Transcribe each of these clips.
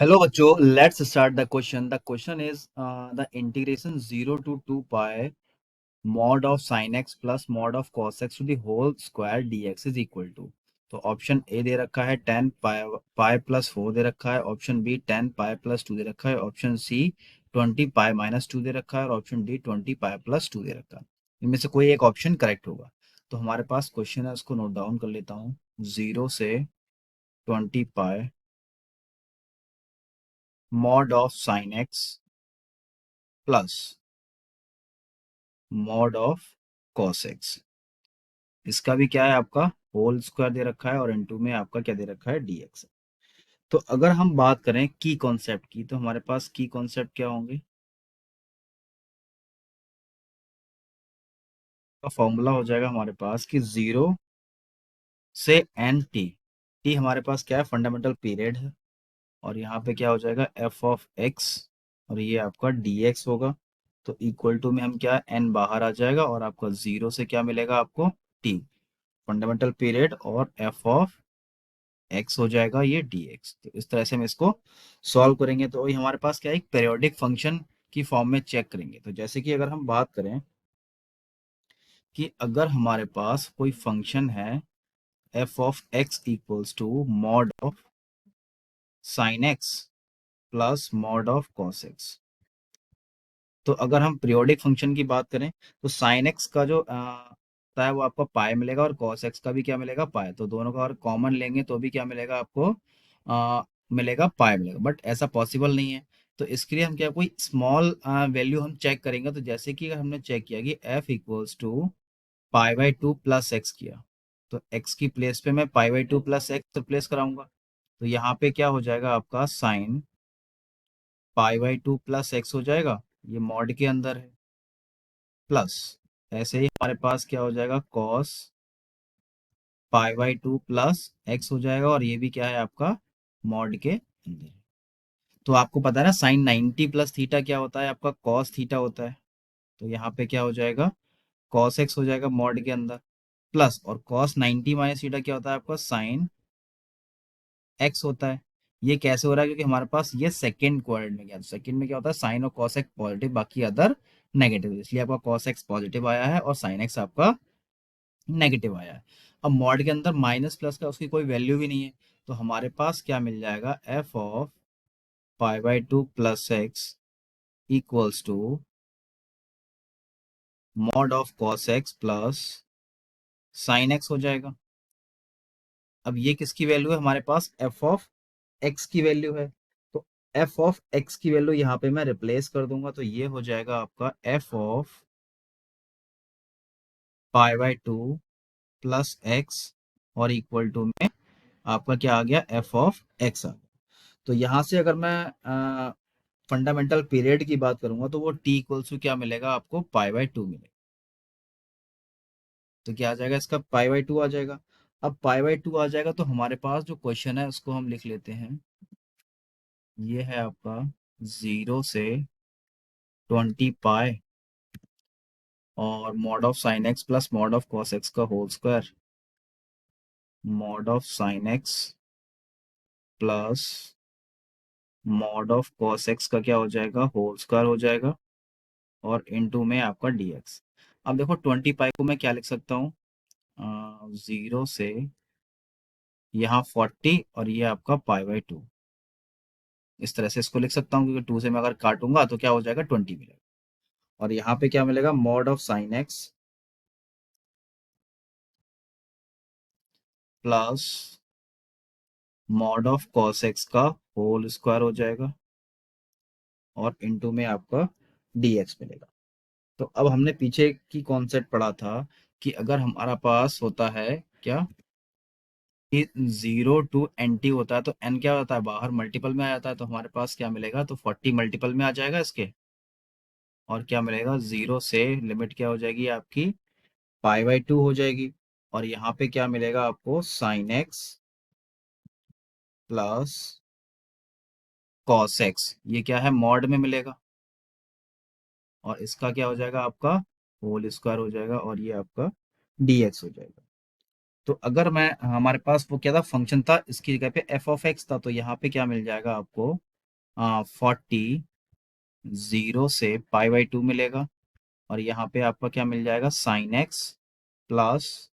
Hello बच्चों, let's start the question. The question is the integration 0 to 2 pi mod of sin x plus mod of cos x to the whole square dx is equal to। तो option A दे रखा है 10 pi plus 4 दे रखा है, option B 10 pi plus 2 दे रखा है, option C 20 pi minus 2 दे रखा है और ऑप्शन डी 20 पाई प्लस 2 दे रखा है। इनमें से कोई एक ऑप्शन करेक्ट होगा। तो हमारे पास क्वेश्चन है, उसको नोट डाउन कर लेता हूँ। 0 से 20 पाई mod of sin x plus mod of cos x, इसका भी क्या है आपका होल स्क्वायर दे रखा है और इनटू में आपका क्या दे रखा है dx। तो अगर हम बात करें की कॉन्सेप्ट की, तो हमारे पास की कॉन्सेप्ट क्या होंगे? का फॉर्मूला हो जाएगा हमारे पास कि 0 से एन टी। टी हमारे पास क्या है? फंडामेंटल पीरियड है। और यहाँ पे क्या हो जाएगा? एफ ऑफ एक्स और ये आपका dx होगा। तो इक्वल टू में हम क्या, एन बाहर आ जाएगा और आपका 0 से क्या मिलेगा आपको? टी, फंडामेंटल पीरियड और एफ ऑफ एक्स हो जाएगा ये dx। तो इस तरह से हम इसको सॉल्व करेंगे तो वही हमारे पास क्या है, एक पेरियोडिक फंक्शन की फॉर्म में चेक करेंगे। तो जैसे कि अगर हम बात करें कि अगर हमारे पास कोई फंक्शन है F of X equals to mod of sine x plus mod of cos X. तो अगर हम पीरियोडिक फंक्शन की बात करें तो साइन एक्स का जो होता है वो आपको पाई मिलेगा और कॉस एक्स का भी क्या मिलेगा? पाई। तो दोनों का अगर कॉमन लेंगे तो भी क्या मिलेगा आपको? मिलेगा, पाई मिलेगा। बट ऐसा पॉसिबल नहीं है। तो इसके लिए हम क्या, कोई स्मॉल वैल्यू हम चेक करेंगे। तो जैसे कि अगर हमने चेक किया कि F equals to pi by two plus X किया, तो एक्स की प्लेस पे मैं pi by two plus X replace कराऊंगा। तो यहाँ पे क्या हो जाएगा आपका? Sine pi by two plus X हो जाएगा, ये मॉड के अंदर है, प्लस ऐसे ही हमारे पास क्या हो जाएगा? Cos pi by two plus X हो जाएगा और ये भी क्या है आपका? मॉड के अंदर है। तो आपको पता है ना, साइन 90 प्लस थीटा क्या होता है? आपका कॉस थीटा होता है। तो यहाँ पे क्या हो जाएगा? कॉस एक्स हो जाएगा मॉड के अंदर, प्लस और कॉस 90 माइनस थीटा क्या होता है आपका? साइन एक्स होता है। ये कैसे हो रहा है? क्योंकि हमारे पास ये सेकंड क्वाड्रेंट में गया, सेकंड में क्या होता है? साइन और कॉस एक्स पॉजिटिव, बाकी अदर नेगेटिव, इसलिए आपका कॉस एक्स पॉजिटिव आया है और साइन एक्स आपका नेगेटिव आया है। अब मॉड के अंदर माइनस प्लस का उसकी कोई वैल्यू भी नहीं है। तो हमारे पास क्या मिल जाएगा? F of pi by two plus X equals to mod of cos X plus sine X हो जाएगा। अब ये किसकी वैल्यू है? हमारे पास एफ ऑफ एक्स की वैल्यू है। तो एफ ऑफ एक्स की वैल्यू यहाँ पे मैं रिप्लेस कर दूंगा, तो ये हो जाएगा आपका F of pi by two plus x और इक्वल टू में आपका क्या आ गया? एफ ऑफ एक्स आ गया। तो यहाँ से अगर मैं फंडामेंटल पीरियड की बात करूंगा तो वो टी इक्वल्स टू क्या मिलेगा आपको? पाई बाई टू मिलेगा। तो क्या आ जाएगा इसका? पाई बाई टू आ जाएगा। अब पाई बाई टू आ जाएगा तो हमारे पास जो क्वेश्चन है उसको हम लिख लेते हैं। ये है आपका 0 से 20 पाई और mod of sine x plus mod of cos x का whole square, mod of sine x plus mod of cos x का क्या हो जाएगा? होल स्क्वायर हो जाएगा और इनटू में आपका dx। अब देखो 20 पाई को मैं क्या लिख सकता हूँ? 0 से यहाँ 40 और ये आपका पाई बाई टू, इस तरह से इसको लिख सकता हूँ, क्योंकि 2 से मैं अगर काटूंगा तो क्या हो जाएगा? 20 मिलेगा। और यहाँ पे क्या मिलेगा? Mod of sine x plus mod of cos x का होल स्क्वायर हो जाएगा और इनटू में आपका dx मिलेगा। तो अब हमने पीछे की कॉन्सेप्ट पढ़ा था कि अगर हमारा पास होता है क्या, कि 0 टू एन टी होता है तो n क्या होता है? बाहर मल्टीपल में आ जाता है। तो हमारे पास क्या मिलेगा? तो 40 मल्टीपल में आ जाएगा इसके, और क्या मिलेगा? 0 से लिमिट क्या हो जाएगी आपकी? पाई बाई टू हो जाएगी। और यहाँ पे क्या मिलेगा आपको? Sine x plus cos x, ये क्या है? मॉड में मिलेगा। और इसका क्या हो जाएगा आपका? होल स्क्वायर हो जाएगा और ये आपका dx हो जाएगा। तो अगर मैं हमारे पास वो क्या था, फंक्शन था, इसकी जगह पे एफ ऑफ एक्स था, तो यहाँ पे क्या मिल जाएगा आपको, 40 0 से पाई बाई 2 मिलेगा। और यहाँ पे आपका क्या मिल जाएगा, sine x plus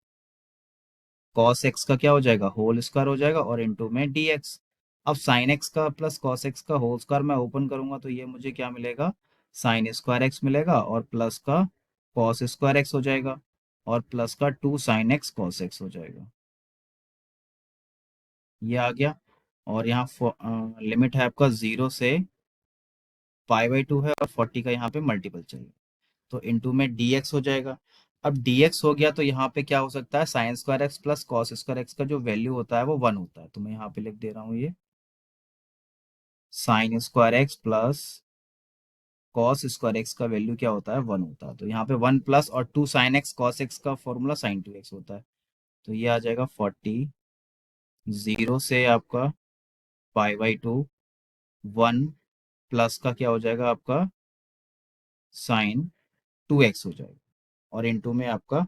cos x का क्या हो जाएगा, होल स्क्वायर हो जाएगा, और इनटू में डी एक्स। अब साइन एक्स का प्लस कॉस एक्स का होल स्क्वायर मैं ओपन करूंगा तो ये मुझे क्या मिलेगा, साइन स्क्वायर एक्स मिलेगा, और प्लस का कॉस स्क्वायर एक्स हो जाएगा, और प्लस का 2 साइन एक्स कॉस एक्स हो जाएगा। ये आ गया। और यहाँ लिमिट है आपका 0 से पाई बाई 2 है, और 40 का यहाँ पे मल्टीपल चाहिए, तो इनटू में dx हो जाएगा। अब dx हो गया तो यहाँ पे क्या हो सकता है, sine square x plus cos square x का जो वैल्यू होता है वो 1 होता है, तो मैं यहाँ पे लिख दे रहा हूँ ये sine square x plus cos square x का वैल्यू क्या होता है, 1 होता है। तो यहाँ पे 1 प्लस और 2 साइन एक्स कॉस एक्स का फॉर्मूला साइन 2x होता है। तो ये आ जाएगा 40 0 से आपका पाई बाई 2, 1 प्लस का क्या हो जाएगा आपका साइन 2x हो जाएगा, और इनटू में आपका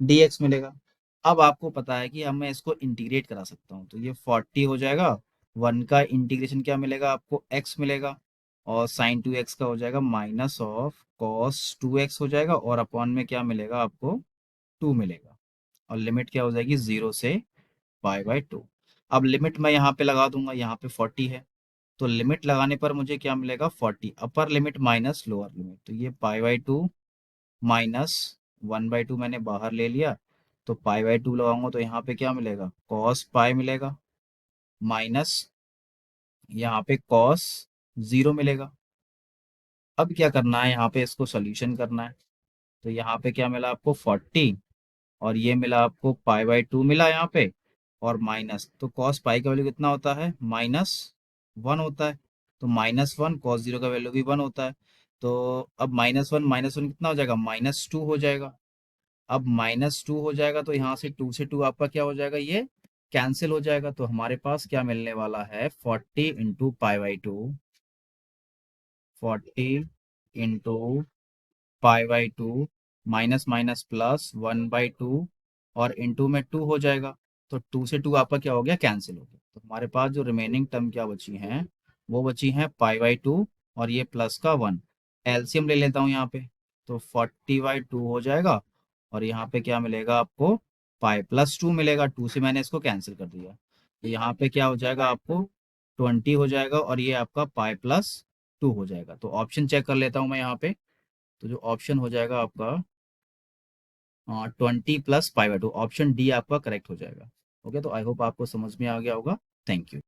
dx मिलेगा। अब आपको पता है कि अब मैं इसको इंटीग्रेट करा सकता हूँ, तो ये 40 हो जाएगा, 1 का इंटीग्रेशन क्या मिलेगा आपको, x मिलेगा, और साइन 2x का हो जाएगा माइनस ऑफ कॉस 2x हो जाएगा, और अपॉन में क्या मिलेगा आपको, 2 मिलेगा। और लिमिट क्या हो जाएगी, 0 से पाई बाई 2। अब लिमिट मैं यहाँ पे लगा दूंगा, यहाँ पे 40 है, तो लिमिट लगाने पर मुझे क्या मिलेगा, 40 upper limit minus lower limit, तो ये पाई बाई 2 माइनस 1/2 मैंने बाहर ले लिया, तो पाई बाई 2 लगाऊंगा तो यहाँ पे क्या मिलेगा, कॉस पाई मिलेगा, माइनस यहाँ पे कॉस 0 मिलेगा। अब क्या करना है, यहाँ पे इसको सोल्यूशन करना है, तो यहाँ पे क्या मिला आपको, 40, और ये मिला आपको पाई बाई 2 मिला यहाँ पे, और माइनस, तो कॉस पाई का वैल्यू कितना होता है, -1 होता है, तो -1 कॉस 0 का वैल्यू भी 1 होता है। तो अब माइनस वन कितना हो जाएगा, -2 हो जाएगा। अब -2 हो जाएगा तो यहाँ से 2 आपका क्या हो जाएगा, ये कैंसिल हो जाएगा, तो हमारे पास क्या मिलने वाला है, 40 into pi by 2, 40 into pi by 2, minus minus plus 1/2, और इंटू में 2 हो जाएगा, तो 2 से 2 आपका क्या हो गया, कैंसिल हो गया। तो हमारे पास जो रिमेनिंग टर्म क्या बची हैं, वो बची हैं पाई बाई 2 और ये प्लस का 1। एलसीएम ले लेता हूँ यहाँ पे, तो 40/2 हो जाएगा, और यहाँ पे क्या मिलेगा आपको, पाई प्लस 2 मिलेगा, 2 से मैंने इसको कैंसिल कर दिया, तो यहाँ पे क्या हो जाएगा आपको, 20 हो जाएगा, और ये आपका पाई प्लस 2 हो जाएगा। तो ऑप्शन चेक कर लेता हूँ मैं यहाँ पे, तो जो ऑप्शन हो जाएगा आपका 20 plus pi by 2, option D आपका करेक्ट हो जाएगा। ओके, तो आई होप आपको समझ में आ गया होगा। Thank you.